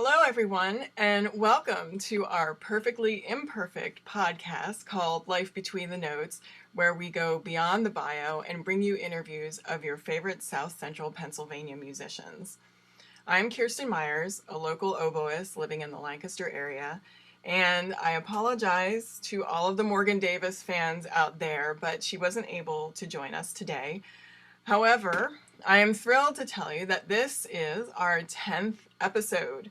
Hello, everyone, and welcome to our Perfectly Imperfect podcast called Life Between the Notes, where we go beyond the bio and bring you interviews of your favorite South Central Pennsylvania musicians. I'm Kirsten Myers, a local oboist living in the Lancaster area, and I apologize to all of the Morgan Davis fans out there, but she wasn't able to join us today. However, I am thrilled to tell you that this is our 10th episode.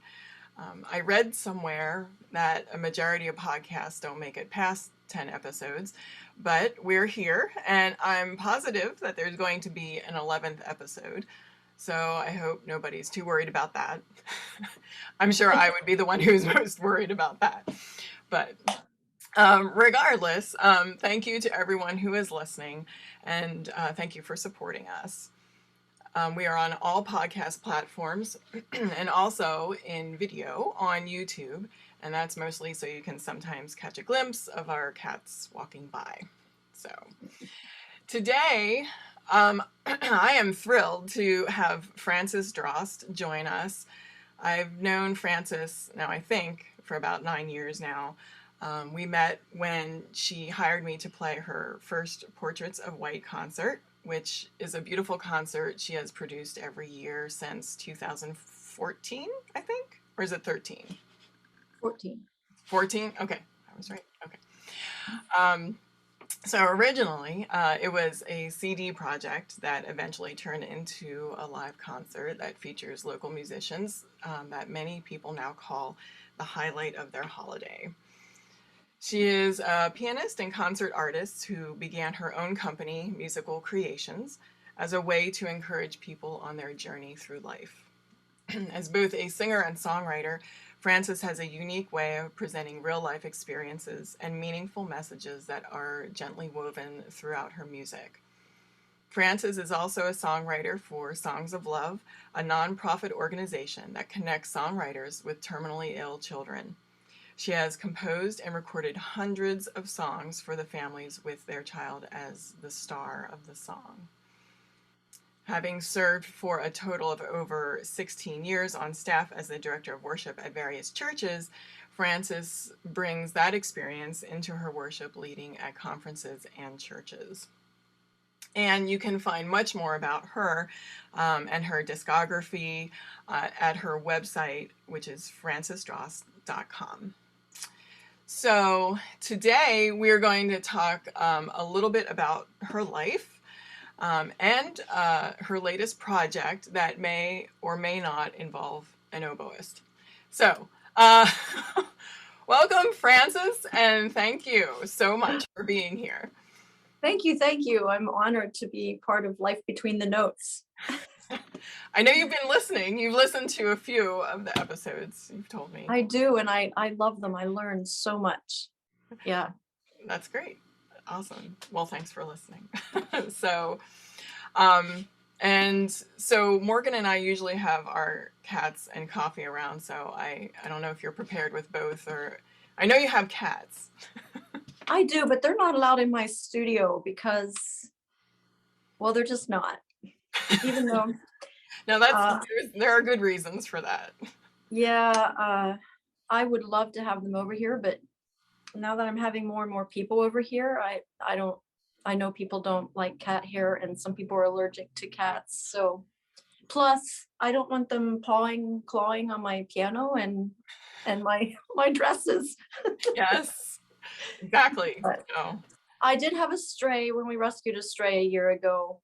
I read somewhere that a majority of podcasts don't make it past 10 episodes, but we're here, and I'm positive that there's going to be an 11th episode. So I hope nobody's too worried about that. I'm sure I would be the one who's most worried about that. But regardless, thank you to everyone who is listening, and thank you for supporting us. We are on all podcast platforms and also in video on YouTube, and that's mostly so you can sometimes catch a glimpse of our cats walking by. So today, I am thrilled to have Frances Drost join us. I've known Frances now, I think, for about 9 years now. We met when she hired me to play her first Portraits of White concert, which is a beautiful concert she has produced every year since 2014, I think? Or is it 13? 14. 14? Okay, I was right. Okay. So originally, it was a CD project that eventually turned into a live concert that features local musicians that many people now call the highlight of their holiday. She is a pianist and concert artist who began her own company, Musical Creations, as a way to encourage people on their journey through life. As both a singer and songwriter, Frances has a unique way of presenting real-life experiences and meaningful messages that are gently woven throughout her music. Frances is also a songwriter for Songs of Love, a nonprofit organization that connects songwriters with terminally ill children. She has composed and recorded hundreds of songs for the families with their child as the star of the song. Having served for a total of over 16 years on staff as the director of worship at various churches, Frances brings that experience into her worship leading at conferences and churches. And you can find much more about her and her discography at her website, which is francesdrost.com. So today we're going to talk a little bit about her life and her latest project that may or may not involve an oboist. So welcome, Frances, and thank you so much for being here. Thank you. I'm honored to be part of Life Between the Notes. I know you've been listening. You've listened to a few of the episodes, you've told me. I do, and I love them. I learned so much. Yeah. That's great. Awesome. Well, thanks for listening. So Morgan and I usually have our cats and coffee around, so I don't know if you're prepared with both, or I know you have cats. I do, but they're not allowed in my studio because, well, they're just not. Even though No, there are good reasons for that. Yeah, I would love to have them over here, but now that I'm having more and more people over here, I know people don't like cat hair, and some people are allergic to cats. So plus I don't want them clawing on my piano and my dresses. Yes, exactly. But I did have a stray when we rescued a stray a year ago.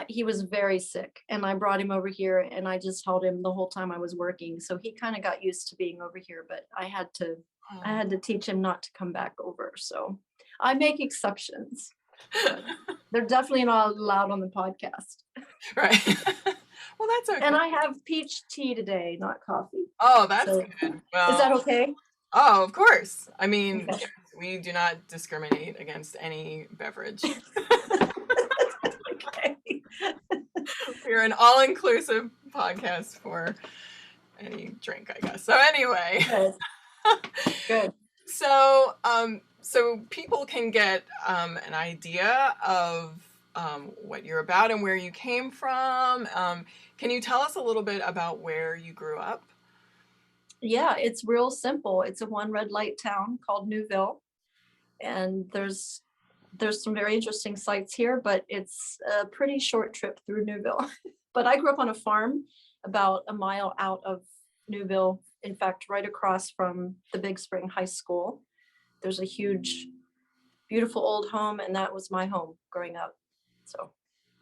He was very sick, and I brought him over here, and I just held him the whole time I was working. So he kind of got used to being over here, but I had to teach him not to come back over. So I make exceptions. They're definitely not allowed on the podcast. Right. Well, that's okay. And I have peach tea today, not coffee. Oh, that's good. Well, is that okay? Oh, of course. I mean, okay. We do not discriminate against any beverage. Okay. We're an all-inclusive podcast for any drink, I guess. So anyway. Good. So people can get an idea of what you're about and where you came from. Can you tell us a little bit about where you grew up? Yeah, it's real simple. It's a one red light town called Newville, and there's some very interesting sights here, but it's a pretty short trip through Newville. But I grew up on a farm about a mile out of Newville. In fact, right across from the Big Spring High School. There's a huge, beautiful old home, and that was my home growing up. So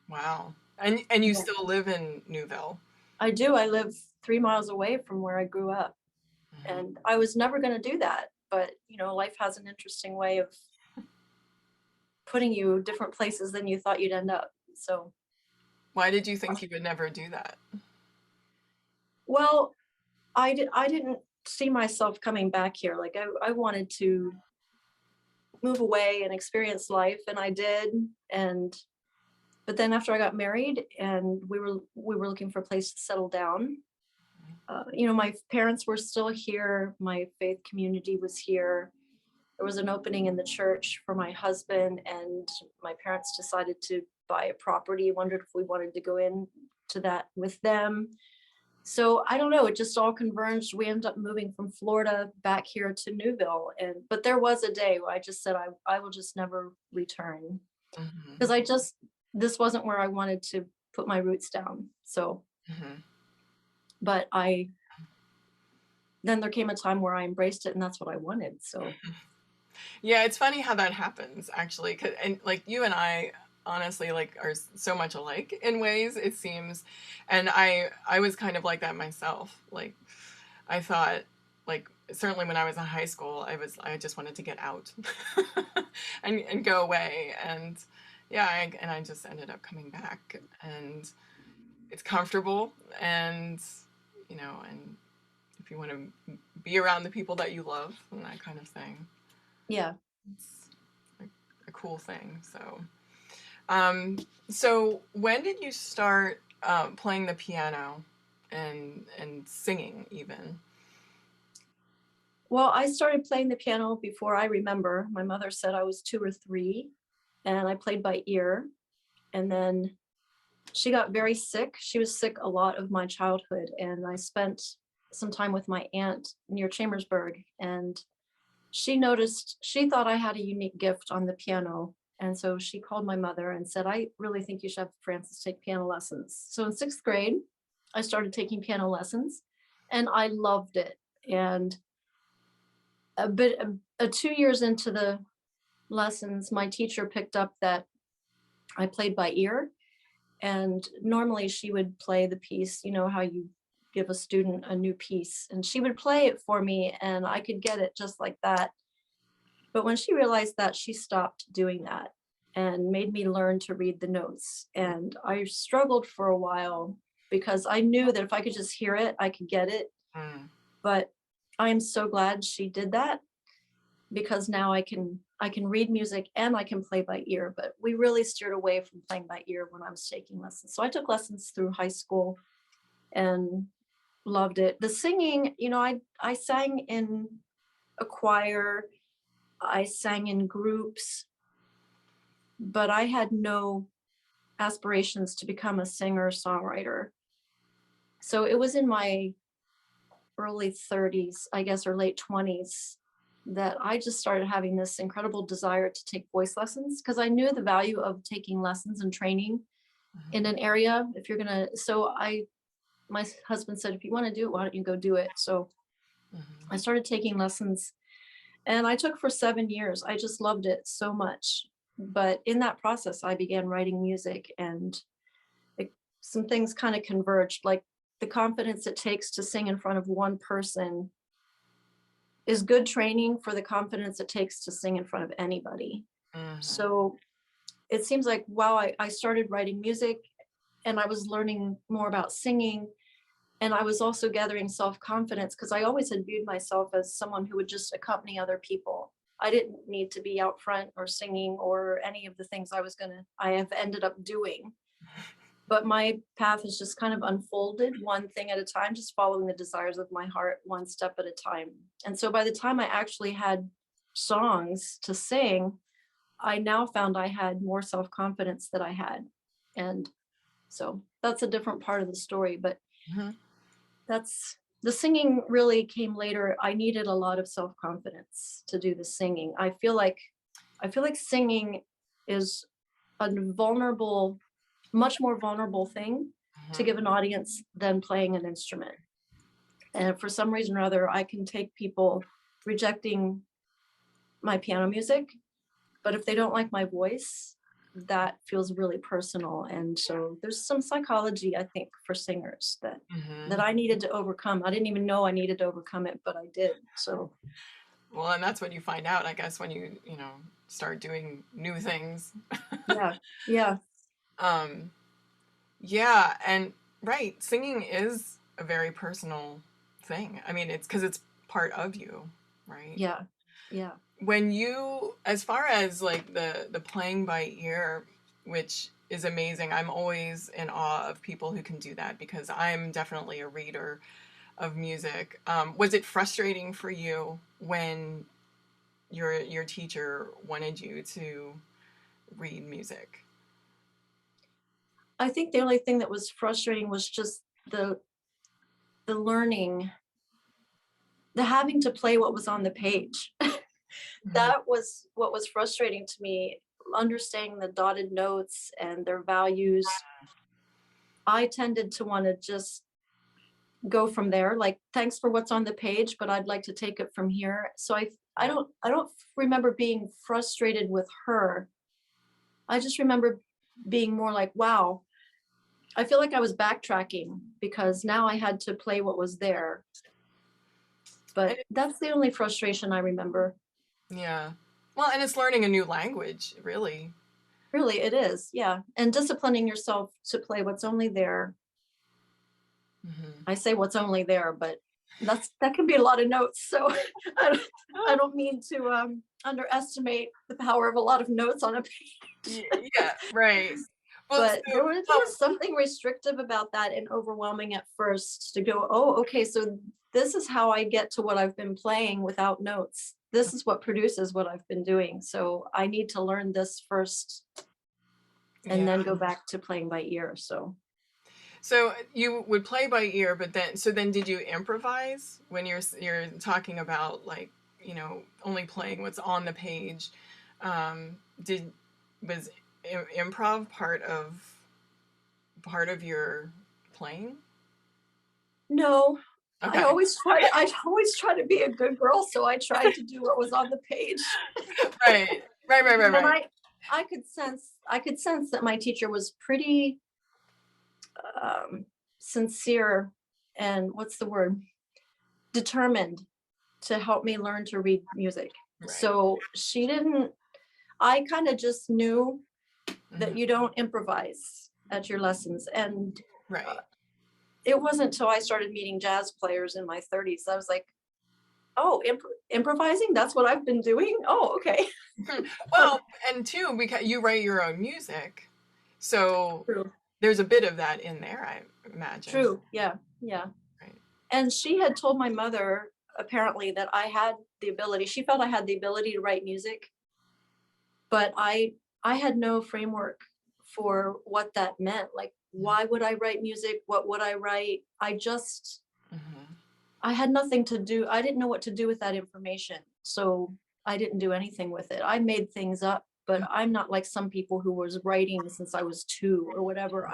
Wow. And you yeah, still live in Newville. I do. I live 3 miles away from where I grew up, Mhm. and I was never going to do that. But life has an interesting way of putting you different places than you thought you'd end up. So, Why did you think you would never do that? well, I didn't see myself coming back here. Like I wanted to move away and experience life, and I did. And but then after I got married and we were looking for a place to settle down, my parents were still here. My faith community was here. There was an opening in the church for my husband, and my parents decided to buy a property. Wondered if we wanted to go in to that with them. So I don't know, it just all converged. We ended up moving from Florida back here to Newville. And but there was a day where I just said I will just never return. Mhm. Because this wasn't where I wanted to put my roots down. So, Mhm. but I then there came a time where I embraced it, and that's what I wanted. So Yeah, it's funny how that happens actually, 'cause, and like you and I honestly like are so much alike in ways it seems, and I was kind of like that myself. Like I thought, like certainly when I was in high school, I just wanted to get out and go away, and yeah, and I just ended up coming back, and it's comfortable, and and if you want to be around the people that you love and that kind of thing, yeah. it's a cool thing. Um, so when did you start playing the piano and singing even? Well, I started playing the piano before I remember. My mother said I was 2 or 3, and I played by ear. And then she got very sick. She was sick a lot of my childhood, and I spent some time with my aunt near Chambersburg, and she thought I had a unique gift on the piano. And so she called my mother and said, I really think you should have Frances take piano lessons. So in 6th grade, I started taking piano lessons, and I loved it. And a bit, 2 years into the lessons, my teacher picked up that I played by ear. And normally she would play the piece, how you give a student a new piece, and she would play it for me and I could get it just like that. But when she realized that, she stopped doing that and made me learn to read the notes. And I struggled for a while because I knew that if I could just hear it, I could get it. Mm. But I am so glad she did that, because now I can read music and I can play by ear. But we really steered away from playing by ear when I was taking lessons. So I took lessons through high school and loved it. The singing, I sang in a choir, I sang in groups, but I had no aspirations to become a singer songwriter. So it was in my early 30s, I guess, or late 20s, that I just started having this incredible desire to take voice lessons, because I knew the value of taking lessons and training in Mhm. an area. If you're gonna, so my husband said, if you want to do it, why don't you go do it? So Mhm. I started taking lessons, and I took for 7 years. I just loved it so much. But in that process, I began writing music, and it, some things kind of converged, like the confidence it takes to sing in front of one person is good training for the confidence it takes to sing in front of anybody. Mhm. So it seems like, wow, I started writing music and I was learning more about singing. And I was also gathering self confidence, because I always had viewed myself as someone who would just accompany other people. I didn't need to be out front or singing or any of the things I have ended up doing. But my path has just kind of unfolded one thing at a time, just following the desires of my heart one step at a time. And so by the time I actually had songs to sing, I now found I had more self confidence that I had. And so that's a different part of the story, but Mhm. that's the singing really came later. I needed a lot of self-confidence to do the singing. I feel like singing is a vulnerable, much more vulnerable thing to Mhm. give an audience than playing an instrument. And for some reason or other, I can take people rejecting my piano music, but if they don't like my voice, that feels really personal. And so there's some psychology, I think, for singers that Mhm. I needed to overcome. I didn't even know I needed to overcome it, but I did. So Well, and that's what you find out, I guess, when you know, start doing new things. yeah, yeah, Um, yeah, and right, singing is a very personal thing. I mean, it's because it's part of you, right? yeah, yeah. When you, as far as like the playing by ear, which is amazing, I'm always in awe of people who can do that because I'm definitely a reader of music. Was it frustrating for you when your teacher wanted you to read music? I think the only thing that was frustrating was just the learning, the having to play what was on the page. Mhm. That was what was frustrating to me, understanding the dotted notes and their values. I tended to want to just go from there, like, thanks for what's on the page, but I'd like to take it from here. So I Yeah. don't remember being frustrated with her. I just remember being more like, wow, I feel like I was backtracking because now I had to play what was there. And But that's the only frustration I remember. yeah. Well, and it's learning a new language, really. Really, it is. Yeah. And disciplining yourself to play what's only there. Hmm. I say what's only there, but that can be a lot of notes. So I don't, I don't mean to underestimate the power of a lot of notes on a page. Yeah, right. Well, But so there was something restrictive about that and overwhelming at first to go, oh, okay, so this is how I get to what I've been playing without notes. This is what produces what I've been doing. So I need to learn this first and yeah. then go back to playing by ear. So So you would play by ear, but then did you improvise when you're talking about like, you know, only playing what's on the page? Did was improv part of your playing? no, Okay. I always try to be a good girl. So I tried to do what was on the page. Right. Right, right, right, And right. I could sense that my teacher was pretty sincere and what's the word? Determined to help me learn to read music. Right. So she didn't, I kind of just knew that Mhm. you don't improvise at your lessons. And uh, Right. it wasn't until I started meeting jazz players in my 30s. I was like, oh, improvising? That's what I've been doing? Oh, okay. Well, and two, because you write your own music, so True. there's a bit of that in there, I imagine. True. Yeah. Yeah. Right. And she had told my mother apparently that I had the ability. She felt I had the ability to write music, but I had no framework for what that meant. Like, why would I write music? What would I write? Hmm. I had nothing to do. I didn't know what to do with that information. So I didn't do anything with it. I made things up, but I'm not like some people who was writing since I was 2 or whatever.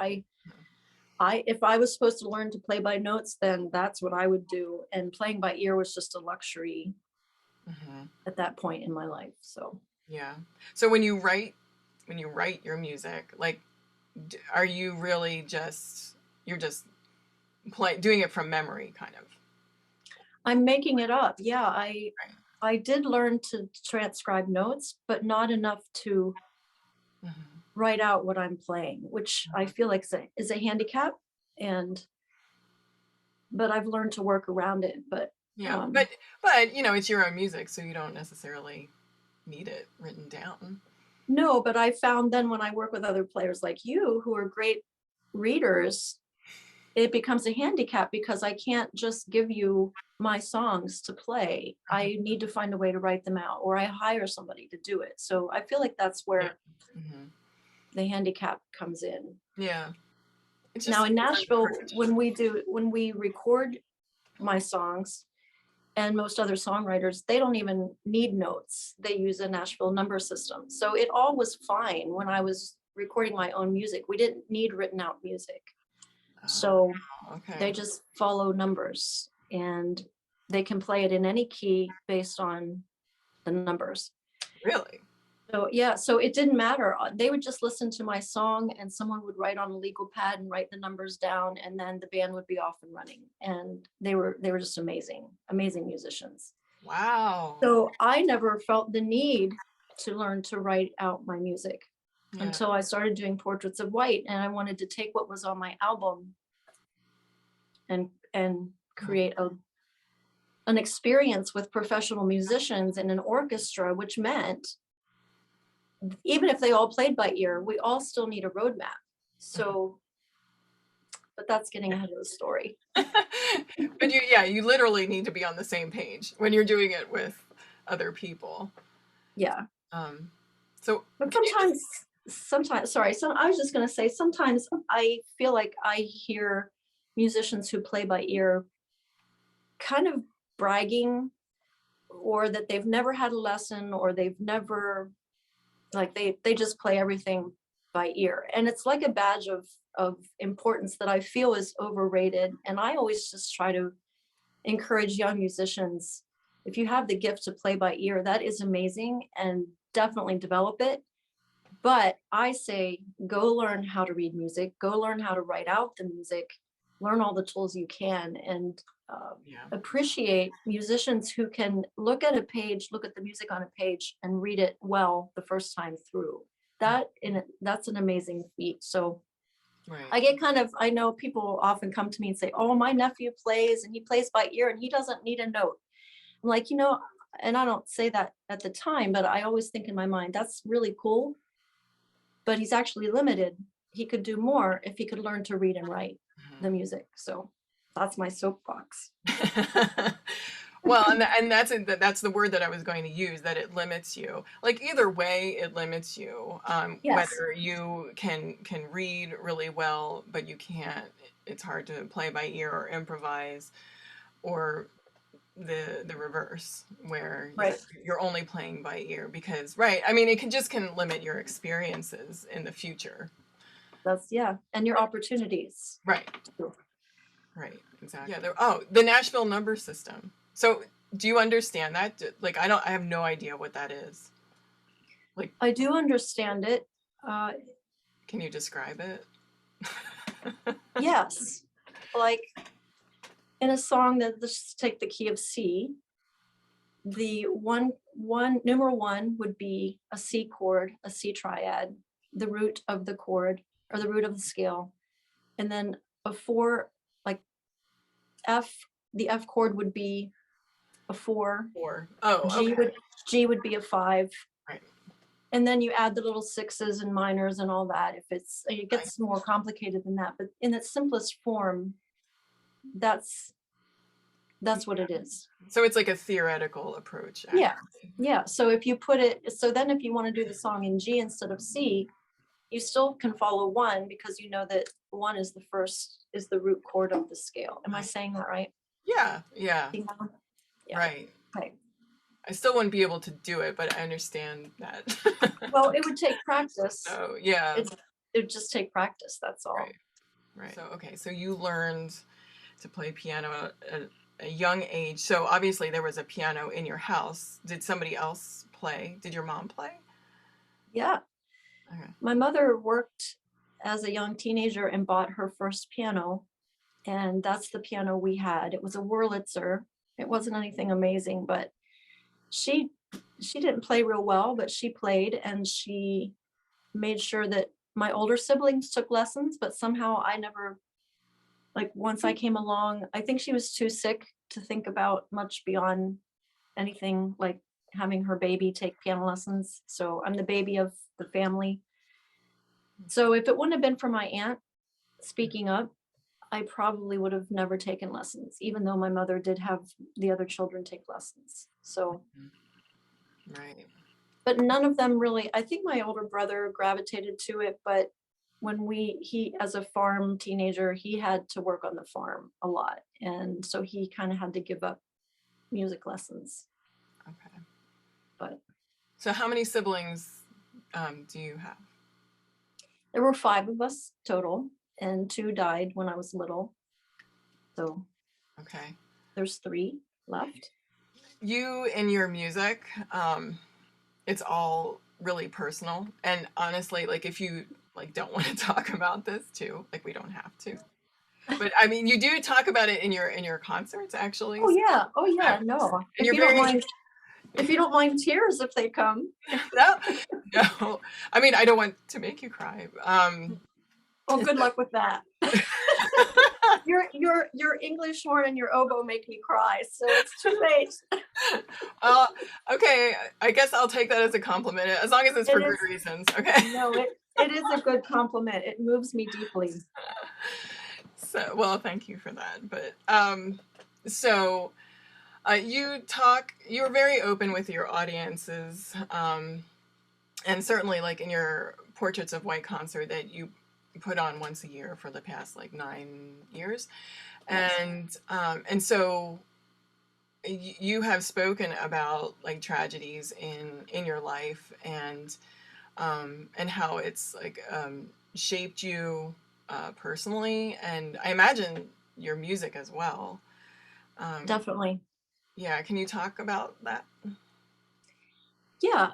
If I was supposed to learn to play by notes, then that's what I would do. And playing by ear was just a luxury Hmm. at that point in my life. So Yeah. So when you write your music, like, are you really you're just doing it from memory, kind of? I'm making it up. Yeah, Right. I did learn to transcribe notes, but not enough to Hmm. write out what I'm playing, which I feel like is a handicap. And but I've learned to work around it. But Yeah, but um, but you know, it's your own music, so you don't necessarily need it written down. no, but I found then when I work with other players like you who are great readers, it becomes a handicap because I can't just give you my songs to play. I need to find a way to write them out or I hire somebody to do it. So I feel like that's Yeah. where Hmm. the handicap comes in. Yeah. It's Now just in it's Nashville, perfect. when we record, my songs. And most other songwriters, they don't even need notes. They use a Nashville number system. So it all was fine when I was recording my own music. We didn't need written out music. So Okay. they just follow numbers, and they can play it in any key based on the numbers. Really? So yeah, so it didn't matter. They would just listen to my song, and someone would write on a legal pad and write the numbers down, and then the band would be off and running. And they were just amazing musicians. Wow. So I never felt the need to learn to write out my music until I started doing Portraits of White, and I wanted to take what was on my album and create an experience with professional musicians in an orchestra, which meant even if they all played by ear, we all still need a roadmap. So, but that's getting ahead of the story. But you literally need to be on the same page when you're doing it with other people. Yeah. So but sometimes I was just going to say, sometimes I feel like I hear musicians who play by ear kind of bragging, or that they've never had a lesson, or they've never, like, they just play everything by ear, and it's like a badge of importance that I feel is overrated. And I always just try to encourage young musicians, if you have the gift to play by ear, that is amazing, and definitely develop it. But I say, go learn how to read music, go learn how to write out the music, learn all the tools you can, and appreciate musicians who can look at the music on a page and read it well the first time through. That's an amazing feat. So I know people often come to me and say, oh, my nephew plays, and he plays by ear, and he doesn't need a note. I'm like, and I don't say that at the time, but I always think in my mind, that's really cool, but he's actually limited. He could do more if he could learn to read and write the music. So that's my soapbox. Well, and that's the word that I was going to use, that it limits you. Like, either way, it limits you. Yes. Whether you can read really well, but you can't, it's hard to play by ear or improvise, or the reverse, where you're only playing by ear, because I mean, it can limit your experiences in the future. And your opportunities. Right, exactly. The Nashville number system. So do you understand that? Like, I have no idea what that is. Like, I do understand it. Can you describe it? Yes. Like, in a song that, let's take the key of C, the numeral 1 would be a C chord, a C triad, the root of the chord, or the root of the scale. And then a 4, like F, the F chord would be a 4. G would be a 5. Right. And then you add the little 6s and minors and all that. It gets more complicated than that, but in its simplest form, that's what it is. So it's like a theoretical approach. Actually. Yeah. So if you then if you want to do the song in G instead of C, you still can follow 1, because you know that 1 is the root chord of the scale. Am I saying that right? Yeah. Right. I still wouldn't be able to do it, but I understand that. Well, it would take practice. Oh, yeah. It would just take practice, that's all. Right. So you learned to play piano at a young age. So obviously there was a piano in your house. Did somebody else play? Did your mom play? Yeah. Okay. My mother worked as a young teenager and bought her first piano, and that's the piano we had. It was a Wurlitzer. It wasn't anything amazing, but she didn't play real well, but she played, and she made sure that my older siblings took lessons, but somehow I never, like, once I came along, I think she was too sick to think about much beyond anything like having her baby take piano lessons. So I'm the baby of the family. So if it wouldn't have been for my aunt speaking up, I probably would have never taken lessons, even though my mother did have the other children take lessons. So, right. But none of them really, I think my older brother gravitated to it, but when he, as a farm teenager, he had to work on the farm a lot. And so he kind of had to give up music lessons. Okay. But so how many siblings do you have? there were 5 of us total, and 2 died when I was little. So Okay. there's 3 left. You and your music, it's all really personal. And honestly, like if you like don't want to talk about this too, like we don't have to. But I mean, you do talk about it in your concerts actually. Oh yeah. Oh yeah. No. And If you're you don't very mind, if you don't mind tears if they come. no, no. I mean, I don't want to make you cry. Oh, good luck with that. Your English horn and your oboe make me cry, so it's too late. Okay, I guess I'll take that as a compliment, as long as it's for good reasons. Okay. No, it is a good compliment. It moves me deeply. So, well, thank you for that. But so you're very open with your audiences, and certainly like in your Portraits of White concert that you put on once a year for the past like 9 years. Yes. And so you have spoken about like tragedies in your life and how it's like shaped you personally, and I imagine your music as well. Definitely. Yeah, can you talk about that? Yeah,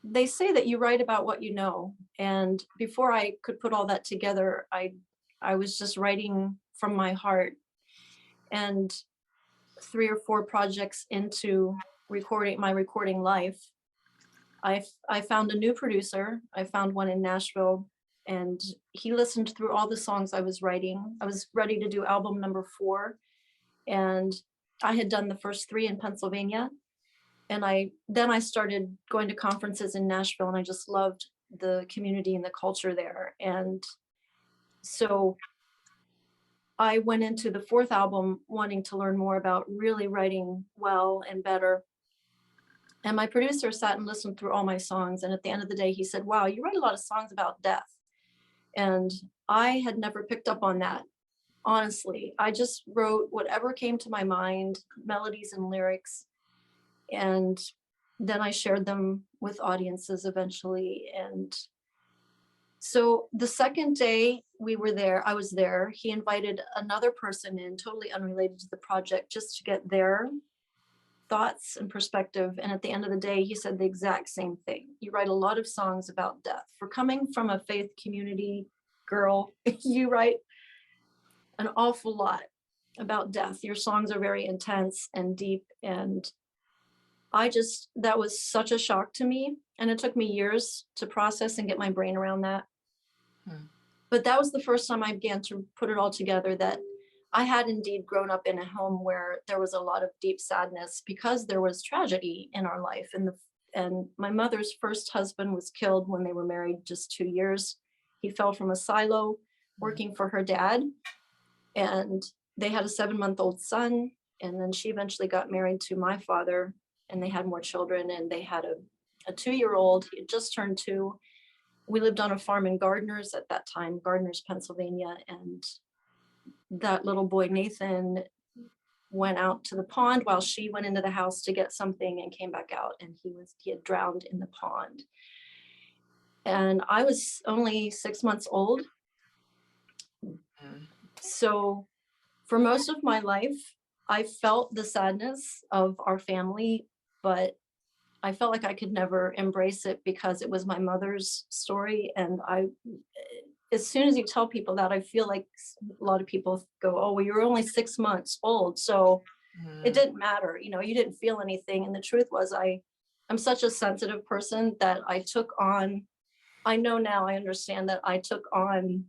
they say that you write about what you know, and before I could put all that together, I was just writing from my heart. And 3 or 4 projects into my recording life, I found a new producer. I found one in Nashville, and he listened through all the songs I was writing. I was ready to do album number 4, and I had done the first 3 in Pennsylvania. And then I started going to conferences in Nashville, and I just loved the community and the culture there. And so I went into the 4th album wanting to learn more about really writing well and better. And my producer sat and listened through all my songs. And at the end of the day, he said, "Wow, you write a lot of songs about death." And I had never picked up on that. Honestly, I just wrote whatever came to my mind, melodies and lyrics. And then I shared them with audiences eventually. And so the second day I was there, he invited another person in, totally unrelated to the project, just to get their thoughts and perspective. And at the end of the day, he said the exact same thing. You write a lot of songs about death. For coming from a faith community girl, you write an awful lot about death. Your songs are very intense and deep. And that was such a shock to me. And it took me years to process and get my brain around that. But that was the first time I began to put it all together, that I had indeed grown up in a home where there was a lot of deep sadness because there was tragedy in our life. And my mother's first husband was killed when they were married just 2 years. He fell from a silo working for her dad, and they had a 7-month-old son. And then she eventually got married to my father, and they had more children, and they had a 2-year-old. He had just turned 2. We lived on a farm in Gardners at that time, Gardners, Pennsylvania. And that little boy, Nathan, went out to the pond while she went into the house to get something and came back out, and he had drowned in the pond. And I was only 6 months old. So for most of my life, I felt the sadness of our family, but I felt like I could never embrace it because it was my mother's story. And as soon as you tell people that, I feel like a lot of people go, "Oh, well, you're only 6 months old, so it didn't matter. You didn't feel anything." And the truth was, I'm such a sensitive person that I know now, I understand that I took on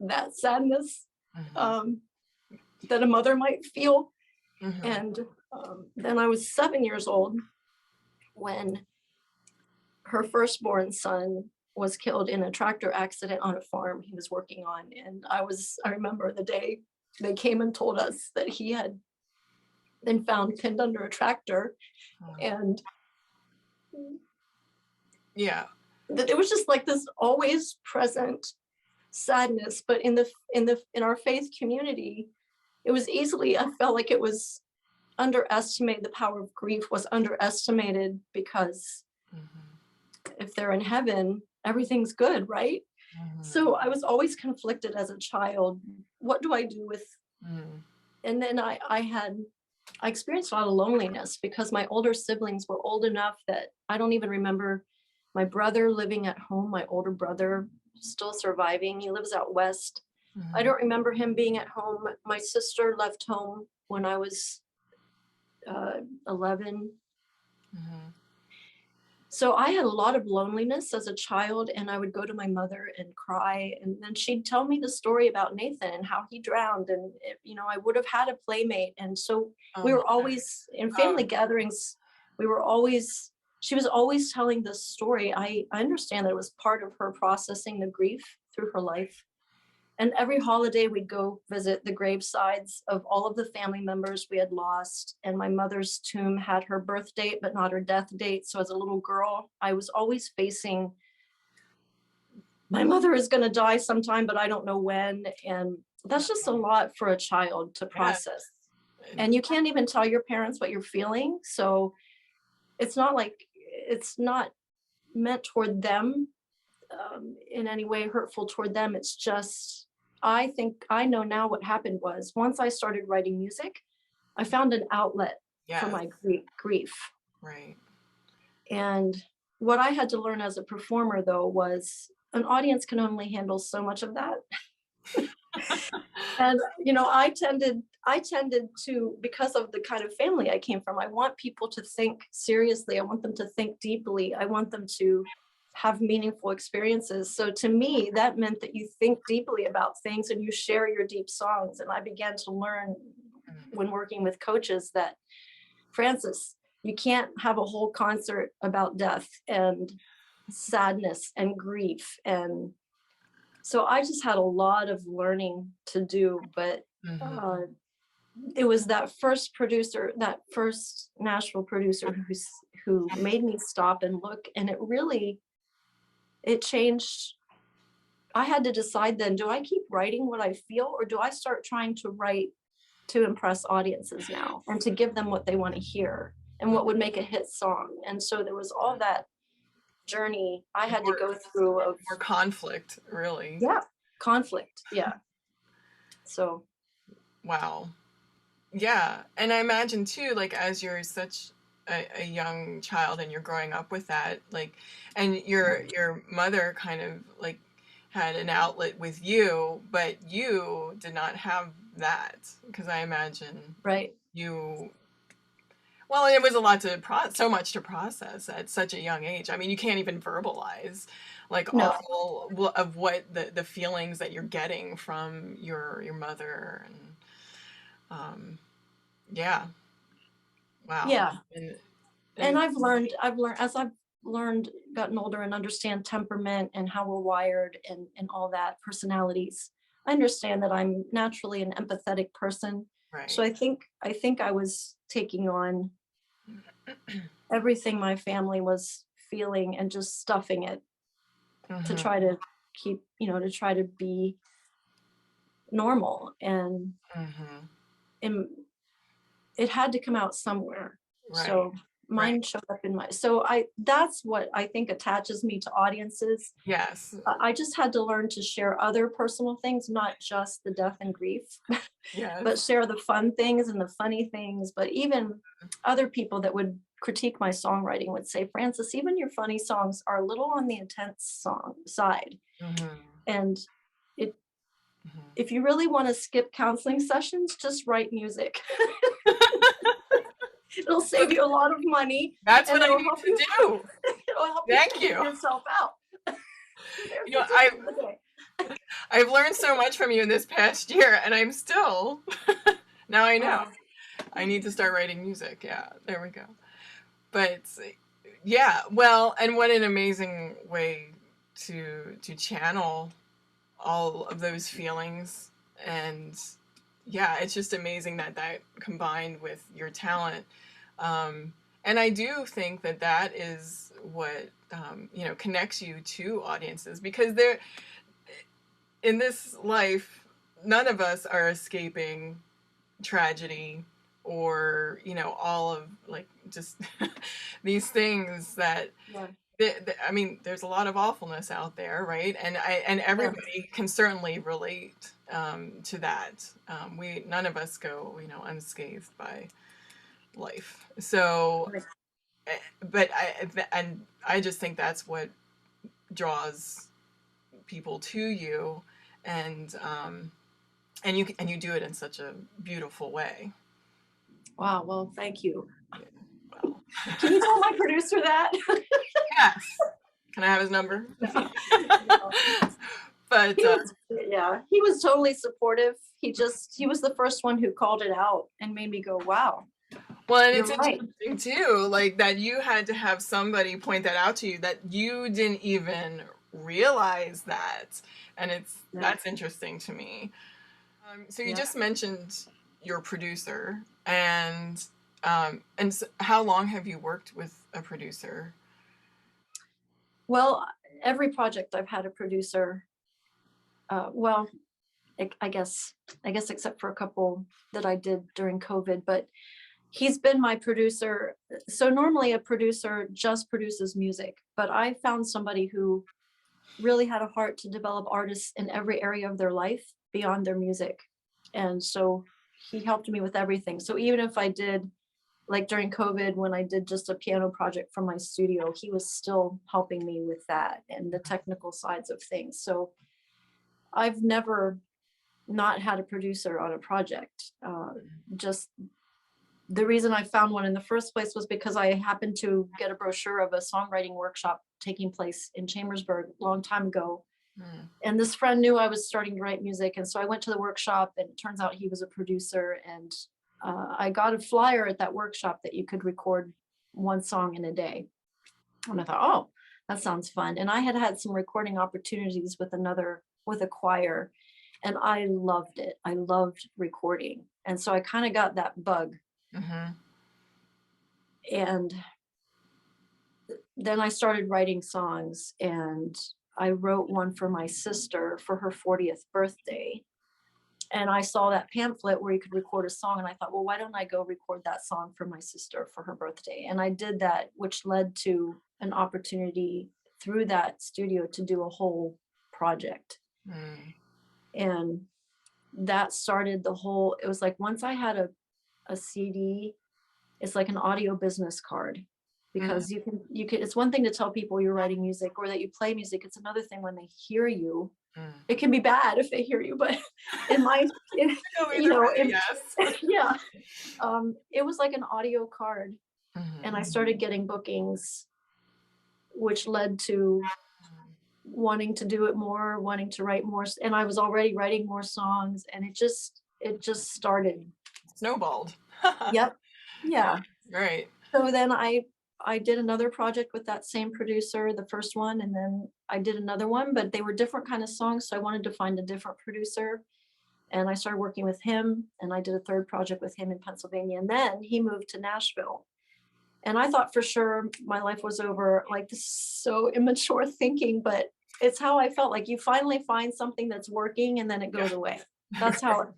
that sadness that a mother might feel. And then I was 7 years old when her firstborn son was killed in a tractor accident on a farm he was working on. And I remember the day they came and told us that he had been found pinned under a tractor. And yeah, It was just like this always present sadness. But in our faith community, it was easily, I felt like it was underestimated. The power of grief was underestimated because if they're in heaven, everything's good, right? So I was always conflicted as a child. What do I do with? And then I experienced a lot of loneliness because my older siblings were old enough that I don't even remember my brother living at home, my older brother still surviving. He lives out west. I don't remember him being at home. My sister left home when I was 11. So I had a lot of loneliness as a child, and I would go to my mother and cry, and then she'd tell me the story about Nathan and how he drowned, and I would have had a playmate. And so we were always in family gatherings. She was always telling this story. I understand that it was part of her processing the grief through her life. And every holiday we'd go visit the gravesides of all of the family members we had lost. And my mother's tomb had her birth date, but not her death date. So as a little girl, I was always facing, my mother is going to die sometime, but I don't know when. And that's just a lot for a child to process. And you can't even tell your parents what you're feeling. So it's not meant toward them in any way hurtful toward them. It's just, I think I know now what happened was once I started writing music, I found an outlet for my grief. Right. And what I had to learn as a performer, though, was an audience can only handle so much of that. And, I tended to, because of the kind of family I came from, I want people to think seriously. I want them to think deeply. I want them to have meaningful experiences. So to me, that meant that you think deeply about things and you share your deep songs. And I began to learn when working with coaches that, Francis, you can't have a whole concert about death and sadness and grief. And so I just had a lot of learning to do, but it was that first Nashville producer who made me stop and look, and it changed. I had to decide then, do I keep writing what I feel, or do I start trying to write to impress audiences now and to give them what they want to hear and what would make a hit song? And so there was all that journey I had to go through of more conflict, really. Yeah, conflict. Yeah. So. Wow. Yeah. And I imagine too, like, as you're such a young child and you're growing up with that, like, and your mother kind of like had an outlet with you, but you did not have that, because I imagine well, it was a lot so much to process at such a young age. I mean, you can't even verbalize like all of what the feelings that you're getting from your mother. And yeah. Wow. Yeah. And I've learned as I've gotten older and understand temperament and how we're wired and all that, personalities. I understand that I'm naturally an empathetic person. Right. So I think I was taking on everything my family was feeling and just stuffing it to try to keep, to try to be normal. And it had to come out somewhere. Right. So mine showed up in that's what I think attaches me to audiences. Yes. I just had to learn to share other personal things, not just the death and grief, but share the fun things and the funny things. But even other people that would critique my songwriting would say, Francis, even your funny songs are a little on the intense side. And if you really want to skip counseling sessions, just write music. It'll save you a lot of money. That's what I need to do. It'll help Thank you. Yourself out. I've learned so much from you in this past year, and I'm still now I know I need to start writing music. Yeah, there we go. But yeah, well, and what an amazing way to channel all of those feelings. And yeah, it's just amazing that combined with your talent. And I do think that that is what, you know, connects you to audiences, because there, in this life, none of us are escaping tragedy or, you know, all of like just these things that, Yeah. I mean, there's a lot of awfulness out there, right? And Yeah. everybody can certainly relate to that. We none of us go, you know, unscathed by life. So, Right. but I just think that's what draws people to you, and and you do it in such a beautiful way. Wow. Well, thank you. Well, Can you tell my producer that? yes. Can I have his number? No. But He was, yeah, he was totally supportive. He was the first one who called it out and made me go, wow, well, and you're it's right. interesting too, like that you had to have somebody point that out to you that you didn't even realize that, and it's Yeah. that's interesting to me. So you Yeah. just mentioned your producer, and how long have you worked with a producer? Well, every project I've had a producer, well, I guess, except for a couple that I did during COVID, but he's been my producer. So normally a producer just produces music, but I found somebody who really had a heart to develop artists in every area of their life beyond their music. And so he helped me with everything. So even if I did, like during COVID, when I did just a piano project from my studio, he was still helping me with that and the technical sides of things. So I've never not had a producer on a project. Just the reason I found one in the first place was because I happened to get a brochure of a songwriting workshop taking place in Chambersburg a long time ago. Mm. And this friend knew I was starting to write music. And so I went to the workshop, and it turns out he was a producer. And I got a flyer at that workshop that you could record one song in a day. And I thought, oh, that sounds fun. And I had had some recording opportunities with a choir, and I loved it. I loved recording. And so I kind of got that bug. Mm-hmm. And then I started writing songs, and I wrote one for my sister for her 40th birthday. And I saw that pamphlet where you could record a song, and I thought, well, why don't I go record that song for my sister for her birthday? And I did that, which led to an opportunity through that studio to do a whole project. Mm. And that started the whole, it was like once I had a CD, it's like an audio business card, Mm. because you can it's one thing to tell people you're writing music or that you play music. It's another thing when they hear you. Mm. It can be bad if they hear you, but in my Go you either know way, yes. yeah, it was like an audio card. Mm-hmm. And I started getting bookings, which led to wanting to do it more, wanting to write more, and I was already writing more songs, and it just started. Snowballed. Yep. Yeah. Right. So then I did another project with that same producer, the first one, and then I did another one, but they were different kind of songs, so I wanted to find a different producer. And I started working with him, and I did a third project with him in Pennsylvania, and then he moved to Nashville. And I thought for sure my life was over. Like, this is so immature thinking, but it's how I felt. Like, you finally find something that's working, and then it goes away. That's how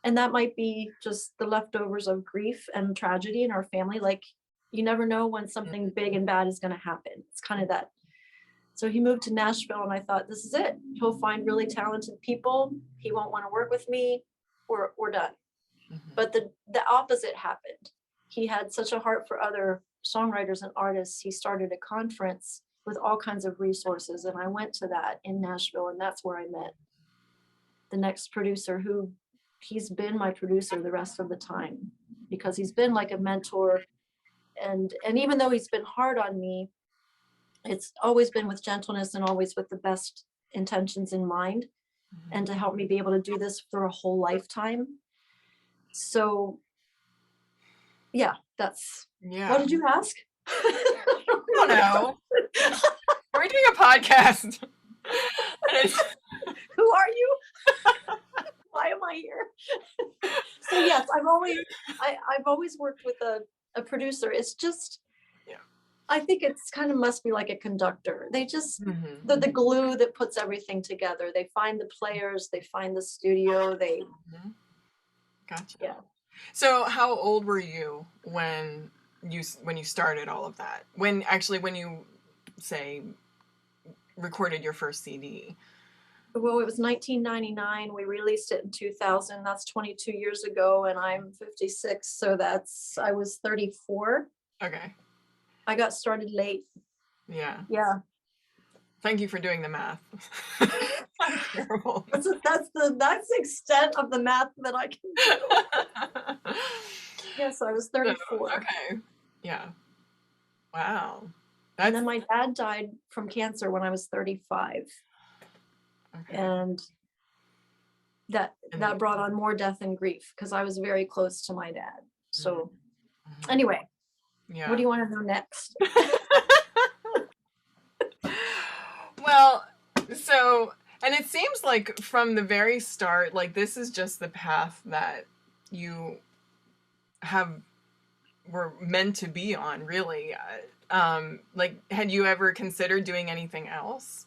and that might be just the leftovers of grief and tragedy in our family. Like, you never know when something big and bad is going to happen. It's kind of that. So he moved to Nashville, and I thought, this is it. He'll find really talented people. He won't want to work with me. We're done. Mm-hmm. But the opposite happened. He had such a heart for other songwriters and artists. He started a conference with all kinds of resources, and I went to that in Nashville, and that's where I met the next producer, who he's been my producer the rest of the time, because he's been like a mentor. And even though he's been hard on me, it's always been with gentleness and always with the best intentions in mind, and to help me be able to do this for a whole lifetime. So yeah, that's what did you ask? I don't know. We're doing a podcast. Who are you? Why am I here? So yes, I've always worked with a producer. It's just I think it's kind of must be like a conductor. They just, the Mm-hmm. glue that puts everything together. They find the players, they find the studio, Hmm. Gotcha. yeah. So how old were you when you started all of that? When you say recorded your first CD? Well, it was 1999. We released it in 2000. That's 22 years ago, and I'm 56. So I was 34. Okay. I got started late. Yeah. Yeah. Thank you for doing the math. I'm terrible. That's the extent of the math that I can do. Yes, I was 34. Okay. Yeah. Wow. And That's then my dad died from cancer when I was 35. okay. And that And brought on more death and grief because I was very close to my dad. So mhm. anyway, what Yeah. do you want to know next? Well, so, and it seems like from the very start, like this is just the path that you have were meant to be on, really. Like, had you ever considered doing anything else,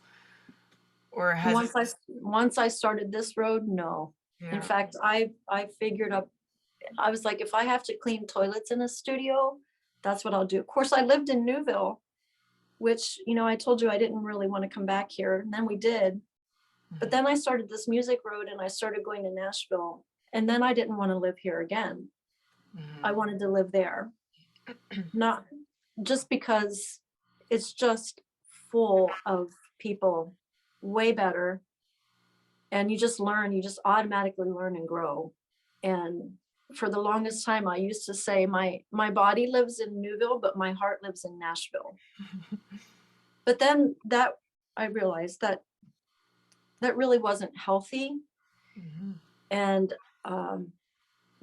or has it just, Once I started this road, no. In yeah? fact, I figured up. I was like, if I have to clean toilets in a studio, that's what I'll do. Of course, I lived in Newville, which, I told you I didn't really want to come back here. And then we did. But then I started this music road and I started going to Nashville. And then I didn't want to live here again. I Mhm. wanted to live there. Not just because it's just full of people way better. And you just automatically learn and grow. And for the longest time, I used to say my body lives in Newville, but my heart lives in Nashville. But then I realized that really wasn't healthy. Mhm. And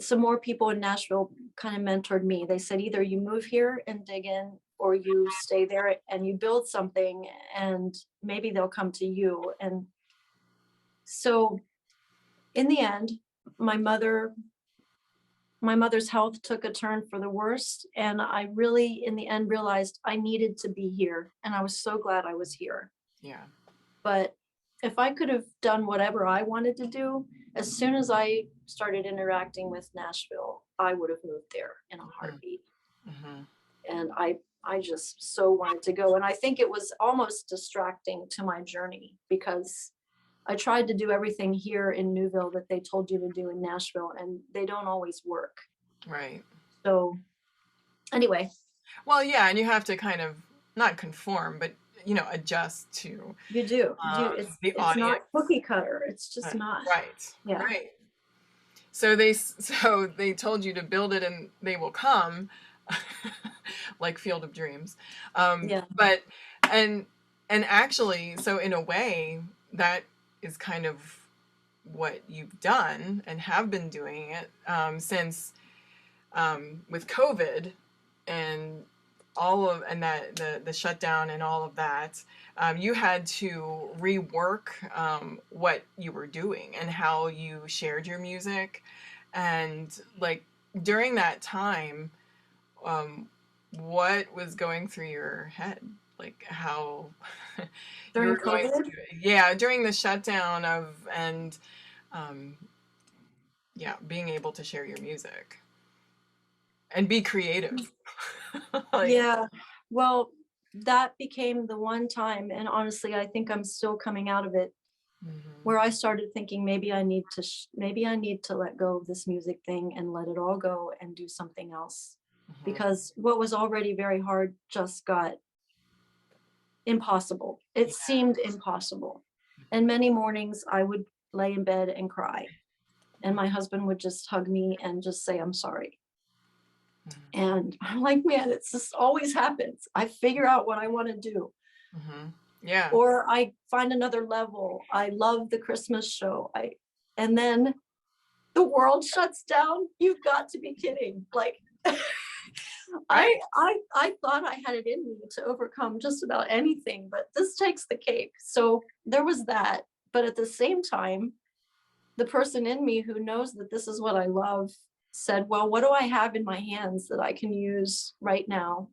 some more people in Nashville kind of mentored me. They said either you move here and dig in, or you stay there and you build something, and maybe they'll come to you. And so in the end, my mother my mother's health took a turn for the worst, and I really in the end realized I needed to be here, and I was so glad I was here. Yeah. But if I could have done whatever I wanted to do, as soon as I started interacting with Nashville, I would have moved there in a heartbeat. Mhm. And I just so wanted to go. And I think it was almost distracting to my journey because I tried to do everything here in Newville that they told you to do in Nashville, and they don't always work. Right. So anyway, Well, yeah, and you have to kind of not conform, but adjust to you do. the It's audience. not cookie cutter. It's just not. Right. Yeah. Right. So they told you to build it and they will come, like Field of Dreams. Yeah. But and and actually, so in a way, that is kind of what you've done and have been doing it since with COVID and that the shutdown and all of that, you had to rework what you were doing and how you shared your music, and like during that time, um, what was going through your head, like how you During were going COVID, to, yeah, during the shutdown of and um, yeah, being able to share your music and be creative. Like, yeah. Well, that became the one time, and honestly, I think I'm still coming out of it, mhm, where I started thinking maybe maybe I need to let go of this music thing and let it all go and do something else, mhm, because what was already very hard just got impossible. It yeah, seemed impossible. And many mornings I would lay in bed and cry, and my husband would just hug me and just say, "I'm sorry." mhm, And I'm like, man, it's just always happens. I figure out what I want to do, mhm, yeah, or I find another level. I love the Christmas show. And then the world shuts down. You've got to be kidding. Like right, I thought I had it in me to overcome just about anything, but this takes the cake. So there was that. But at the same time, the person in me who knows that this is what I love said, well, what do I have in my hands that I can use right now?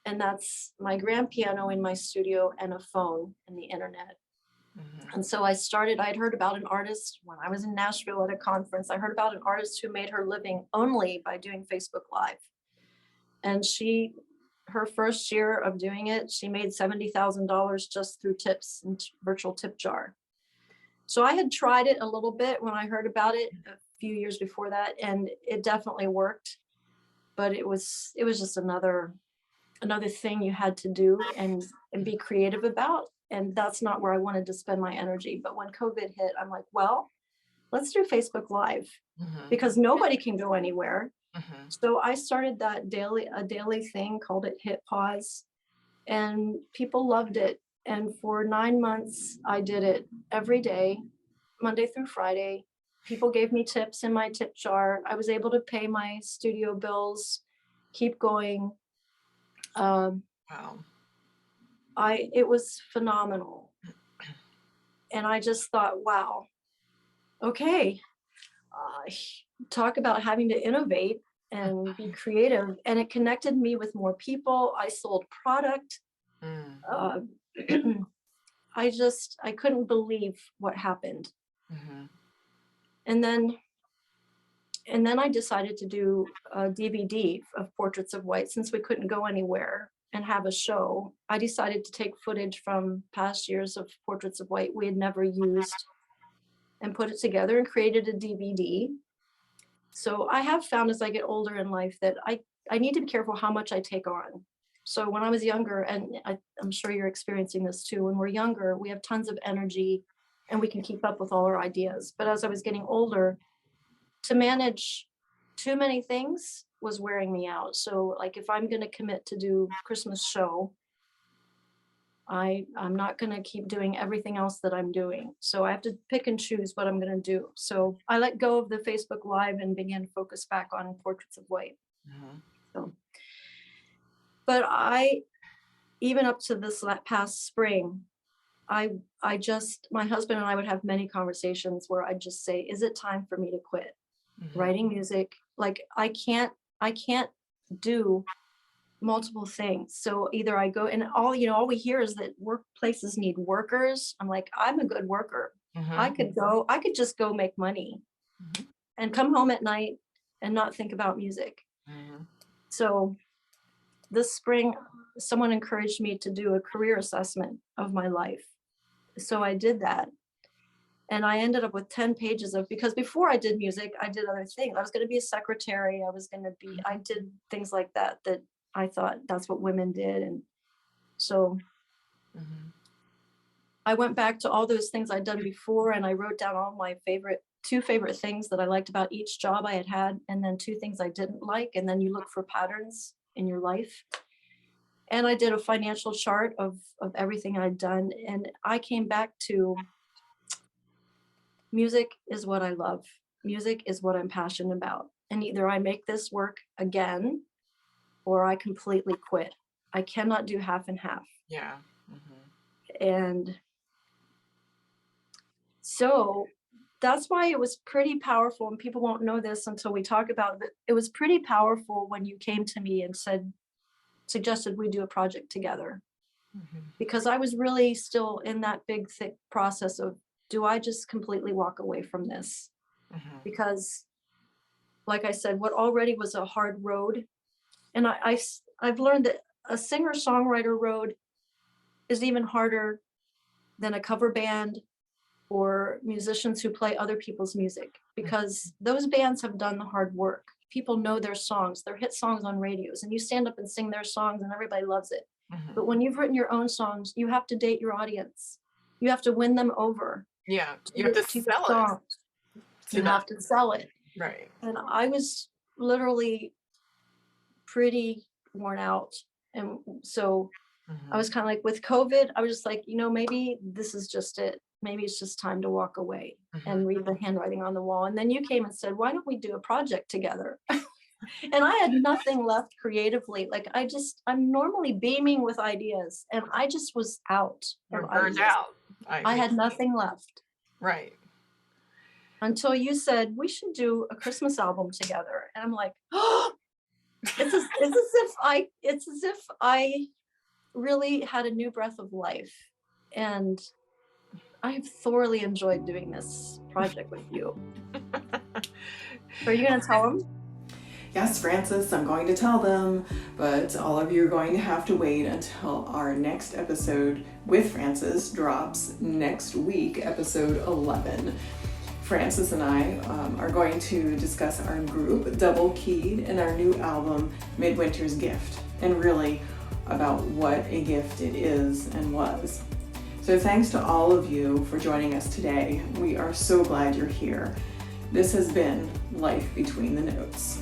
And that's my grand piano in my studio and a phone and the internet. And so I'd heard about an artist when I was in Nashville at a conference. I heard about an artist who made her living only by doing Facebook Live. And her first year of doing it, she made $70,000 just through tips and virtual tip jar. So I had tried it a little bit when I heard about it a few years before that, and it definitely worked. But it was just another thing you had to do and be creative about. And that's not where I wanted to spend my energy. But when COVID hit, I'm like, well, let's do Facebook Live because nobody can go anywhere. So I started a daily thing, called it Hit Pause, and people loved it. And for 9 months, I did it every day, Monday through Friday. People gave me tips in my tip jar. I was able to pay my studio bills, keep going. Wow. It was phenomenal. And I just thought, wow, okay, talk about having to innovate and be creative. And it connected me with more people. I sold product. I couldn't believe what happened. And then I decided to do a DVD of Portraits of White. Since we couldn't go anywhere and have a show, I decided to take footage from past years of Portraits of White we had never used and put it together and created a DVD. So I have found as I get older in life that I need to be careful how much I take on. So when I was younger, and I'm sure you're experiencing this too, when we're younger, we have tons of energy and we can keep up with all our ideas. But as I was getting older, to manage too many things was wearing me out. So like if I'm going to commit to do Christmas show, I'm not going to keep doing everything else that I'm doing. So I have to pick and choose what I'm going to do. So I let go of the Facebook Live and began to focus back on Portraits of White. So, but even up to this past spring, my husband and I would have many conversations where I'd just say, is it time for me to quit writing music? Like I can't do multiple things. So either I go and all we hear is that workplaces need workers. I'm like, I'm a good worker. I could just go make money and come home at night and not think about music. So this spring, someone encouraged me to do a career assessment of my life. So I did that. And I ended up with 10 pages because before I did music, I did other things. I was going to be a secretary. I did things like that I thought that's what women did. And so I went back to all those things I'd done before, and I wrote down all my two favorite things that I liked about each job I had, and then 2 things I didn't like. And then you look for patterns in your life. And I did a financial chart of everything I'd done. And I came back to music is what I love. Music is what I'm passionate about. And either I make this work again or I completely quit. I cannot do half and half. Yeah. And so that's why it was pretty powerful. And people won't know this until we talk about it. It was pretty powerful when you came to me and suggested we do a project together. Because I was really still in that big, thick process of, do I just completely walk away from this? Because like I said, what already was a hard road, and I've learned that a singer-songwriter road is even harder than a cover band or musicians who play other people's music, because those bands have done the hard work. People know their songs, their hit songs on radios, and you stand up and sing their songs and everybody loves it. But when you've written your own songs, you have to date your audience. You have to win them over. Yeah, you have to sell it. You have to sell it. Right. And I was literally pretty worn out. And so I was kind of like, with COVID, I was just like, maybe this is just it. Maybe it's just time to walk away and read the handwriting on the wall. And then you came and said, why don't we do a project together? And I had nothing left creatively. Like I'm normally beaming with ideas, and I just was out. You're burned out. I had nothing left. Right. Until you said, we should do a Christmas album together. And I'm like, oh, It's as if I really had a new breath of life, and I've thoroughly enjoyed doing this project with you. Are you going to tell them? Yes, Francis, I'm going to tell them, but all of you are going to have to wait until our next episode with Francis drops next week, episode 11. Francis and I are going to discuss our group, Double Keyed, and our new album, Midwinter's Gift, and really about what a gift it is and was. So thanks to all of you for joining us today. We are so glad you're here. This has been Life Between the Notes.